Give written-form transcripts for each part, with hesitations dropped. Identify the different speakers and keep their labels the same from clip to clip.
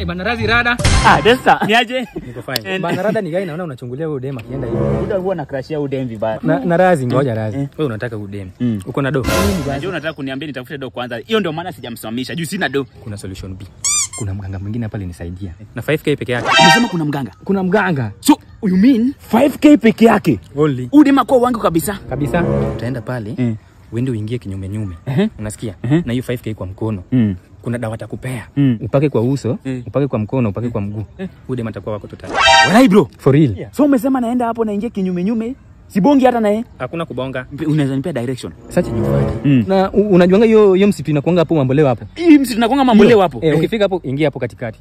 Speaker 1: bana Razi rada.
Speaker 2: Desa. Niaje?
Speaker 1: Niko fine. Bana rada ni gani naona unachungulia wewe udem akienda hivi.
Speaker 2: Muda huo na crashia udem vibaya.
Speaker 1: Na Razi ngoja Razi. Wewe unataka udem. Uko na do?
Speaker 2: Unajua unataka kuniambia nitafute do kwanza. Hiyo ndio maana sijamsimamisha. Juu sina do.
Speaker 1: Kuna solution B. Kuna mganga mwingine hapa alinisaidia. Na 5k peke yake.
Speaker 2: Unasema kuna mganga?
Speaker 1: Kuna mganga.
Speaker 2: So, you mean 5k peke yake?
Speaker 1: Only.
Speaker 2: Udem kwa wangu kabisa.
Speaker 1: Kabisa. Utaenda pale. Uende uingie kinyume nyume. Unasikia? Na hiyo 5k kwa mkono. Kuna dawa takupea. Upake kwa uso, upake kwa mkono, upake kwa mguu. Udem atakuwa wako totally.
Speaker 2: Walai bro.
Speaker 1: For real.
Speaker 2: So umesema naenda hapo naingia kinyume nyume. Sibongi hata naye.
Speaker 1: Hakuna kubonga.
Speaker 2: Unaweza nipea direction.
Speaker 1: Search nyumbani. Na unajuanga hiyo msitu inakuanga hapo mamboleo hapo.
Speaker 2: Hii msitu inakuanga mamboleo hapo.
Speaker 1: Ukifika hapo ingia hapo katikati.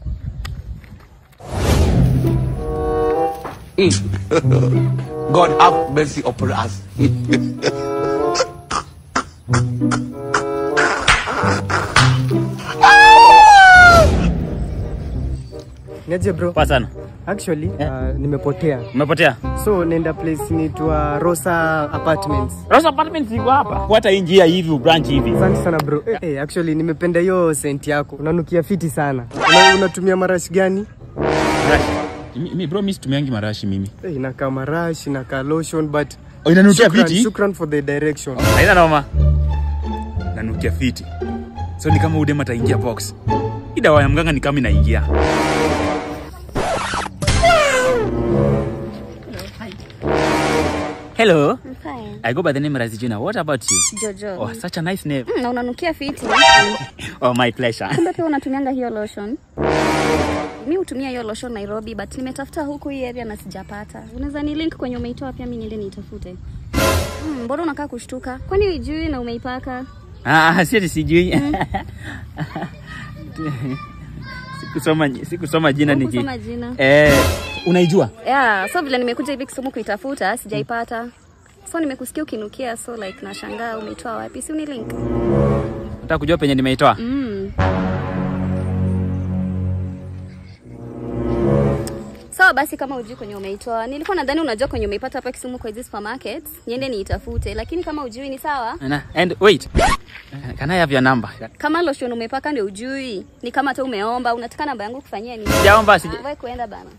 Speaker 3: God have mercy upon us.
Speaker 4: Niaje bro?
Speaker 2: Poa sana.
Speaker 4: Actually, nimepotea.
Speaker 2: Umepotea?
Speaker 4: So nenda place inaitwa Rosa Apartments.
Speaker 2: Rosa Apartments iko hapa. Fuata hii njia hivi branch hivi.
Speaker 4: Asante sana bro. Actually nimependa hiyo scent yako. Unanukia fiti sana. Unatumia marashi gani?
Speaker 2: Mimi bro mimi situmiangi marashi mimi.
Speaker 4: Inakaa marashi, inakaa lotion but
Speaker 2: inanukia fiti.
Speaker 4: Shukran for the direction.
Speaker 2: Haina noma. Nanukia fiti. So ni kama udem ataingia box. Hii dawa ya mganga ni kama inaingia. Hello.
Speaker 5: I'm fine.
Speaker 2: I go by the name Razijina. What about you?
Speaker 5: Jojo.
Speaker 2: Oh, such a nice name.
Speaker 5: Na unanukia fiti.
Speaker 2: Oh, my pleasure.
Speaker 5: Kumbe pia unatumianga hiyo lotion. Mimi hutumia hiyo lotion Nairobi but nimetafuta huko hii area na sijapata. Unaweza ni link kwenye umeitoa pia mimi niende niitafute. Mbona unakaa kushtuka? Kwani hujui na umeipaka?
Speaker 2: Sijui. Sikusoma jina niki.
Speaker 5: Kusoma jina.
Speaker 2: Unaijua?
Speaker 5: Yeah, so vile nimekuja hivi Kisumu kuitafuta, sijaipata. So nimekusikia ukinukia so like nashangaa umeitoa wapi? Si uni link.
Speaker 2: Nataka kujua penye nimeitoa.
Speaker 5: So basi kama hujui kwenye umeitoa, nilikuwa nadhani unajua kwenye umeipata hapa Kisumu kwa hizo supermarkets, niende niitafute, lakini kama hujui ni sawa.
Speaker 2: And wait. Can I have your number?
Speaker 5: Kama lotion umepaka ndio hujui, ni kama hata umeomba, unataka namba yangu kufanyia nini?
Speaker 2: Sijaomba
Speaker 5: Wewe kuenda bana.